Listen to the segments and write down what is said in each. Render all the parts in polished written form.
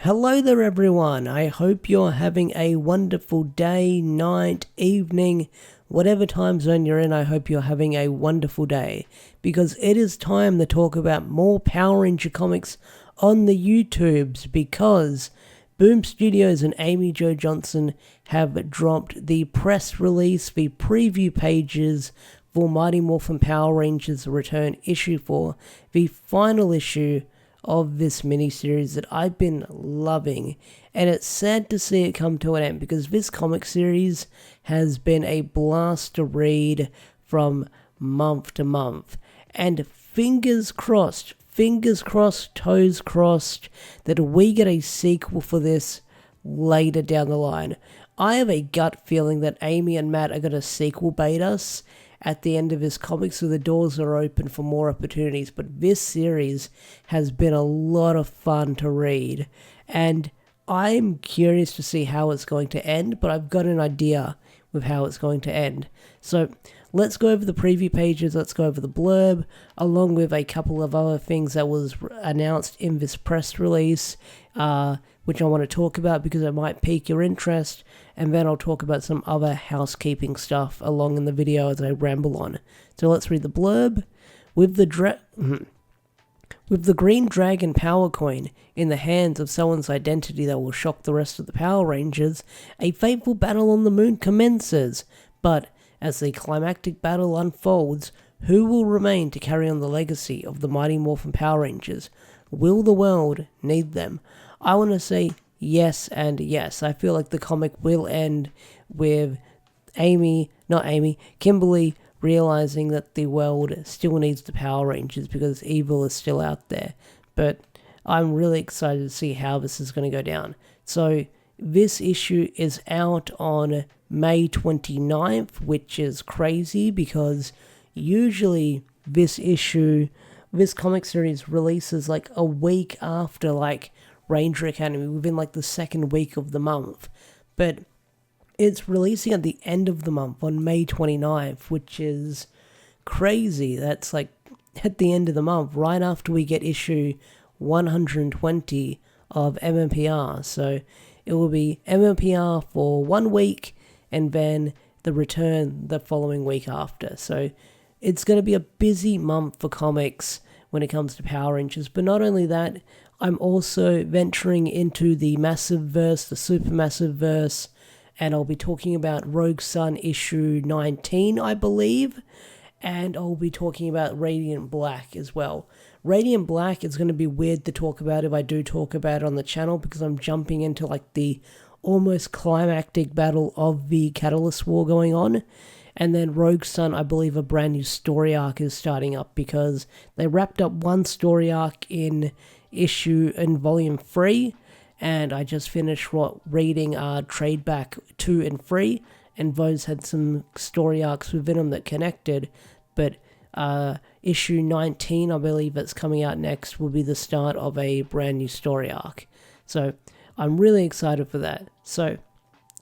Hello there everyone, I hope you're having a wonderful day, night, evening, whatever time zone you're in. I hope you're having a wonderful day, because it is time to talk about more Power Ranger comics on the YouTubes, because Boom Studios and Amy Jo Johnson have dropped the press release, the preview pages for Mighty Morphin Power Rangers Return Issue 4, the final issue of this miniseries that I've been loving, and it's sad to see it come to an end because this comic series has been a blast to read from month to month, and fingers crossed, toes crossed that we get a sequel for this later down the line. I have a gut feeling that Amy and Matt are going to sequel bait us at the end of this comic, so the doors are open for more opportunities. But this series has been a lot of fun to read, and I'm curious to see how it's going to end, but I've got an idea with how it's going to end. So let's go over the preview pages, let's go over the blurb, along with a couple of other things that was announced in this press release, which I want to talk about because it might pique your interest, and then I'll talk about some other housekeeping stuff along in the video as I ramble on. So let's read the blurb. With the green dragon power coin in the hands of someone's identity that will shock the rest of the Power Rangers, a fateful battle on the moon commences. But as the climactic battle unfolds, who will remain to carry on the legacy of the Mighty Morphin Power Rangers? Will the world need them? I want to say yes and yes. I feel like the comic will end with Kimberly realizing that the world still needs the Power Rangers because evil is still out there. But I'm really excited to see how this is going to go down. So this issue is out on May 29th, which is crazy because usually this comic series releases like a week after like Ranger Academy, within like the second week of the month. But it's releasing at the end of the month on May 29th, which is crazy. That's like at the end of the month, right after we get issue 120 of MMPR. So it will be MMPR for 1 week and then the return the following week after. So it's going to be a busy month for comics when it comes to Power Rangers. But not only that, I'm also venturing into the massive verse, the supermassive verse, and I'll be talking about Rogue Sun issue 19, I believe, and I'll be talking about Radiant Black as well. Radiant Black is going to be weird to talk about if I do talk about it on the channel, because I'm jumping into like the almost climactic battle of the Catalyst War going on. And then Rogue Sun, I believe a brand new story arc is starting up because they wrapped up one story arc in volume 3, and I just finished reading Trade Back 2 and 3, and those had some story arcs within them that connected. But issue 19, I believe that's coming out next, will be the start of a brand new story arc. So I'm really excited for that. So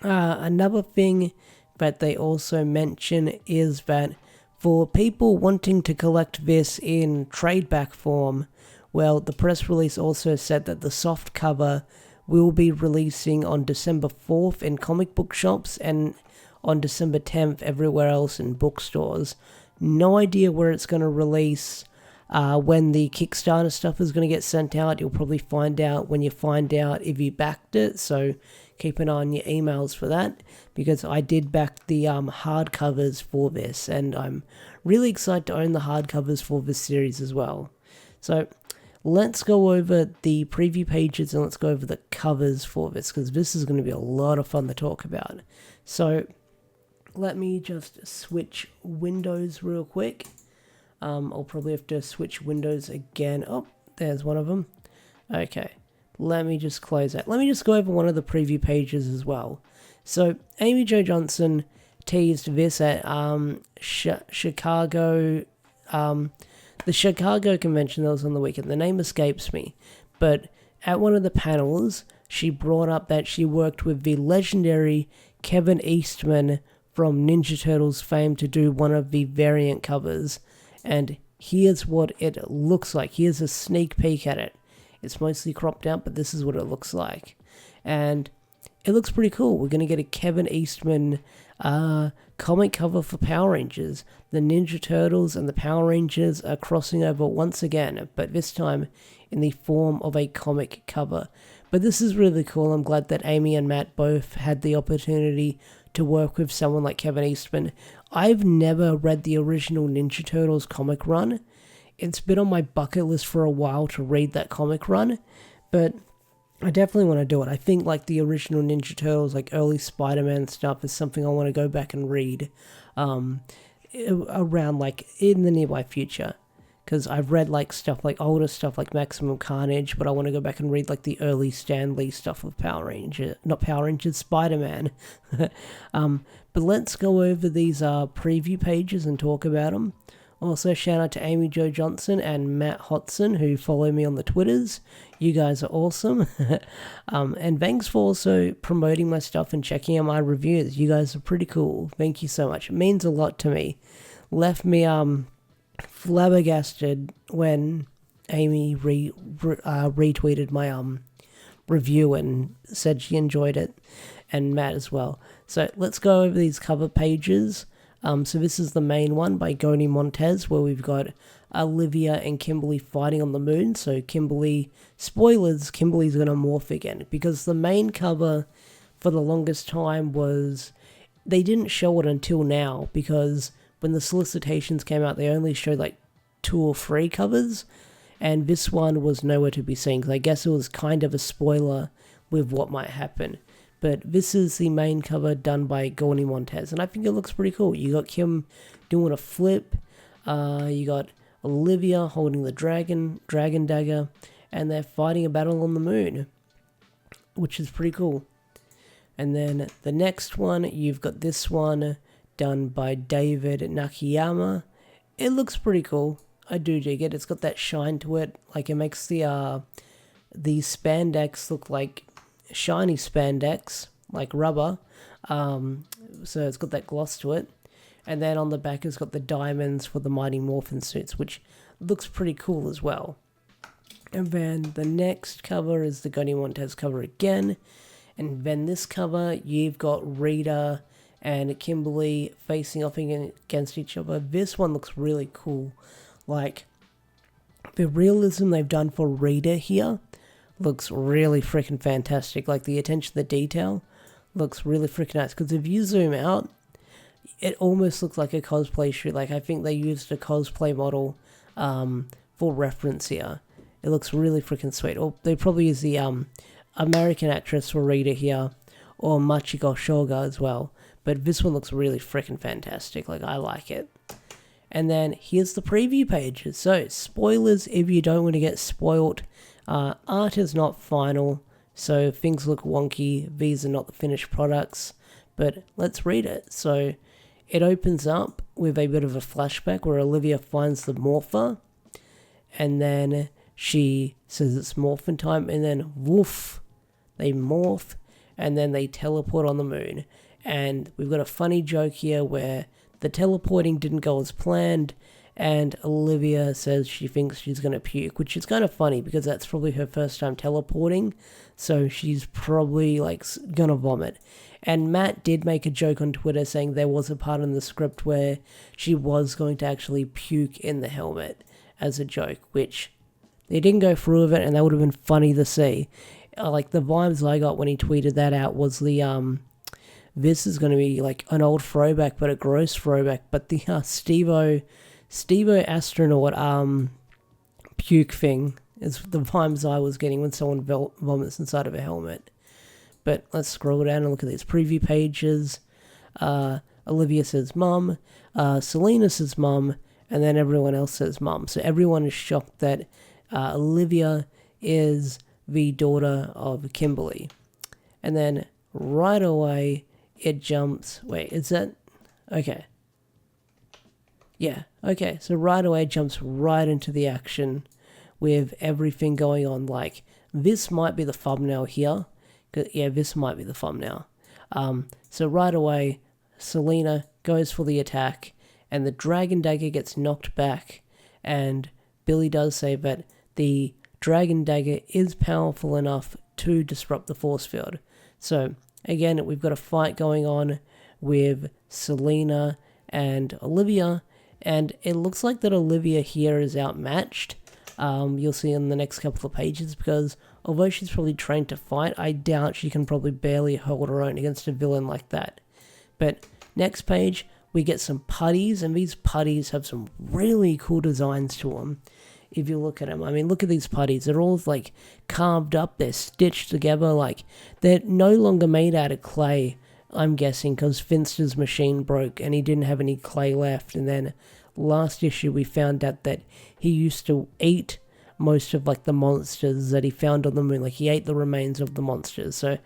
another thing that they also mention is that for people wanting to collect this in trade back form, well, the press release also said that the soft cover will be releasing on December 4th in comic book shops and on December 10th everywhere else in bookstores. No idea where it's going to release, when the Kickstarter stuff is going to get sent out. You'll probably find out when you find out if you backed it, so keep an eye on your emails for that, because I did back the hardcovers for this, and I'm really excited to own the hardcovers for this series as well. So let's go over the preview pages and let's go over the covers for this, because this is going to be a lot of fun to talk about. So let me just switch windows real quick. I'll probably have to switch windows again. Oh, there's one of them. Okay, let me just close that. Let me just go over one of the preview pages as well. So Amy Jo Johnson teased this at Chicago, the Chicago convention that was on the weekend. The name escapes me, but at one of the panels, she brought up that she worked with the legendary Kevin Eastman from Ninja Turtles fame to do one of the variant covers, and here's what it looks like. Here's a sneak peek at it. It's mostly cropped out, but this is what it looks like. And it looks pretty cool. We're going to get a Kevin Eastman comic cover for Power Rangers. The Ninja Turtles and the Power Rangers are crossing over once again, but this time in the form of a comic cover. But this is really cool. I'm glad that Amy and Matt both had the opportunity to work with someone like Kevin Eastman. I've never read the original Ninja Turtles comic run. It's been on my bucket list for a while to read that comic run, but I definitely want to do it. I think like the original Ninja Turtles, like early Spider-Man stuff, is something I want to go back and read around like in the nearby future. Because I've read like stuff like older stuff like Maximum Carnage, but I want to go back and read like the early Stan Lee stuff with Spider-Man. But let's go over these preview pages and talk about them. Also, shout out to Amy Jo Johnson and Matt Hodson, who follow me on the Twitters. You guys are awesome. And thanks for also promoting my stuff and checking out my reviews. You guys are pretty cool. Thank you so much. It means a lot to me. Left me flabbergasted when Amy retweeted my review and said she enjoyed it, and Matt as well. So let's go over these cover pages. So this is the main one by Goni Montez, where we've got Olivia and Kimberly fighting on the moon. So Kimberly, spoilers, Kimberly's going to morph again. Because the main cover for the longest time was, they didn't show it until now, because when the solicitations came out, they only showed like 2 or 3 covers. And this one was nowhere to be seen, because I guess it was kind of a spoiler with what might happen. But this is the main cover done by Goni Montez, and I think it looks pretty cool. You got Kim doing a flip, you got Olivia holding the dragon dagger, and they're fighting a battle on the moon, which is pretty cool. And then the next one, you've got this one done by David Nakayama. It looks pretty cool. I do dig it. It's got that shine to it, like it makes the spandex look like shiny spandex, like rubber. So it's got that gloss to it. And then on the back it's got the diamonds for the Mighty Morphin suits, which looks pretty cool as well. And then the next cover is the Goni Montez cover again. And then this cover, you've got Rita and Kimberly facing off against each other. This one looks really cool. Like, the realism they've done for Rita here looks really freaking fantastic. Like, the attention to detail looks really freaking nice. Because if you zoom out, it almost looks like a cosplay shoot. Like, I think they used a cosplay model for reference here. It looks really freaking sweet. Or they probably use the American actress for Rita here, or Machiko Shoga as well. But this one looks really freaking fantastic. Like, I like it. And then here's the preview pages. So, spoilers if you don't want to get spoiled. Art is not final, so things look wonky. These are not the finished products, but let's read it. So it opens up with a bit of a flashback where Olivia finds the morpher, and then she says it's morphin time, and then woof, they morph, and then they teleport on the moon. And we've got a funny joke here where the teleporting didn't go as planned, and Olivia says she thinks she's going to puke, which is kind of funny because that's probably her first time teleporting, so she's probably like going to vomit. And Matt did make a joke on Twitter saying there was a part in the script where she was going to actually puke in the helmet as a joke, which they didn't go through with it, and that would have been funny to see. Like, the vibes I got when he tweeted that out was the, this is going to be like an old throwback, but a gross throwback, but the Steve-O astronaut puke thing is the vibes I was getting when someone vomits inside of a helmet. But let's scroll down and look at these preview pages. Olivia says mum, Selena says mum, and then everyone else says mum. So everyone is shocked that Olivia is the daughter of Kimberly. And then right away it jumps. Wait, is that... Okay. Yeah, okay, so right away it jumps right into the action with everything going on. Like, this might be the thumbnail here. Yeah, this might be the thumbnail. So right away, Selena goes for the attack, and the dragon dagger gets knocked back, and Billy does say that the Dragon Dagger is powerful enough to disrupt the force field. So again, we've got a fight going on with Selena and Olivia, and it looks like that Olivia here is outmatched. You'll see in the next couple of pages, because although she's probably trained to fight, I doubt she can probably barely hold her own against a villain like that. But next page, we get some putties, and these putties have some really cool designs to them. If you look at them, I mean, look at these putties. They're all like carved up, they're stitched together, like they're no longer made out of clay, I'm guessing, because Finster's machine broke and he didn't have any clay left. And then last issue we found out that he used to eat most of like the monsters that he found on the moon. Like he ate the remains of the monsters. So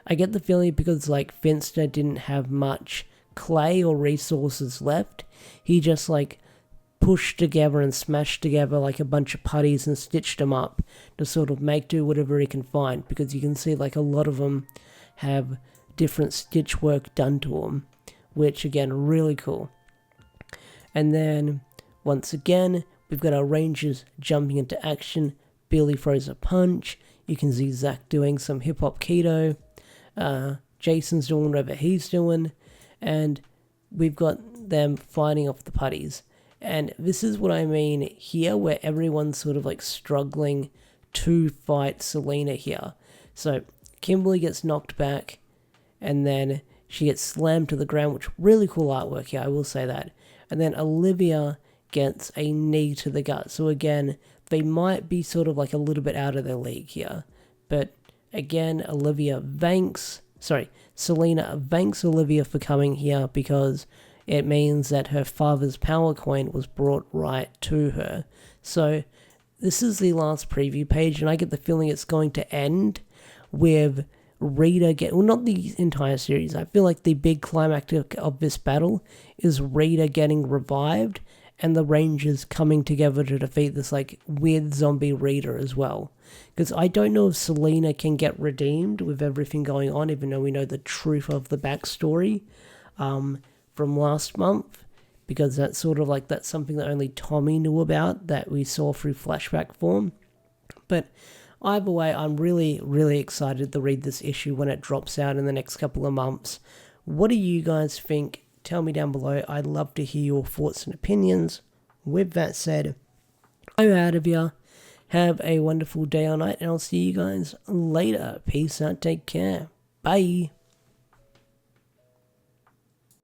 I get the feeling because like Finster didn't have much clay or resources left, he just like pushed together and smashed together like a bunch of putties and stitched them up to sort of make do whatever he can find, because you can see like a lot of them have different stitch work done to them, which again, really cool. And then once again, we've got our Rangers jumping into action. Billy throws a punch. You can see Zach doing some hip-hop keto. Jason's doing whatever he's doing. And we've got them fighting off the putties. And this is what I mean here, where everyone's sort of like struggling to fight Selena here. So Kimberly gets knocked back, and then she gets slammed to the ground, which really cool artwork here, I will say that. And then Olivia gets a knee to the gut. So again, they might be sort of like a little bit out of their league here. But again, Selena thanks Olivia for coming here, because it means that her father's power coin was brought right to her. So this is the last preview page, and I get the feeling it's going to end with Rita not the entire series. I feel like the big climactic of this battle is Rita getting revived and the Rangers coming together to defeat this like weird zombie Rita as well. Because I don't know if Selena can get redeemed with everything going on, even though we know the truth of the backstory from last month, because that's sort of like that's something that only Tommy knew about, that we saw through flashback form. But either way, I'm really, really excited to read this issue when it drops out in the next couple of months. What do you guys think? Tell me down below. I'd love to hear your thoughts and opinions. With that said, I'm out of here. Have a wonderful day or night, and I'll see you guys later. Peace out. Take care. Bye.